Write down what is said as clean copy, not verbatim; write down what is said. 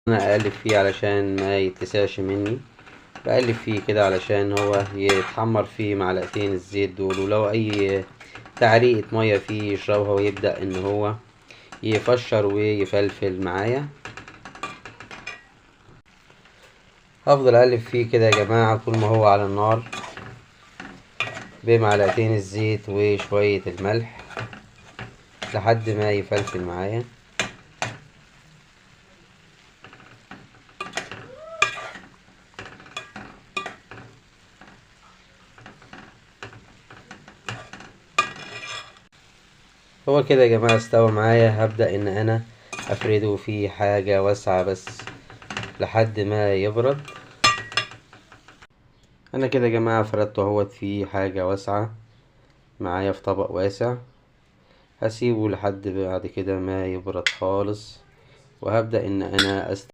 انا اقلب فيه علشان ما يتلسعش مني. بقلب فيه كده علشان هو يتحمر فيه معلقتين الزيت دول، ولو اي تعريقة مية فيه يشربها ويبدأ ان هو يفشر ويفلفل معايا. هفضل اقلب فيه كده يا جماعة طول ما هو على النار بمعلقتين الزيت وشوية الملح لحد ما يفلفل معايا. هو كده يا جماعة استوى معايا. هبدأ ان انا افرده في حاجة واسعة بس لحد ما يبرد. انا كده يا جماعة فردته اهوت في حاجة واسعة معايا في طبق واسع. هسيبه لحد بعد كده ما يبرد خالص، وهبدأ ان انا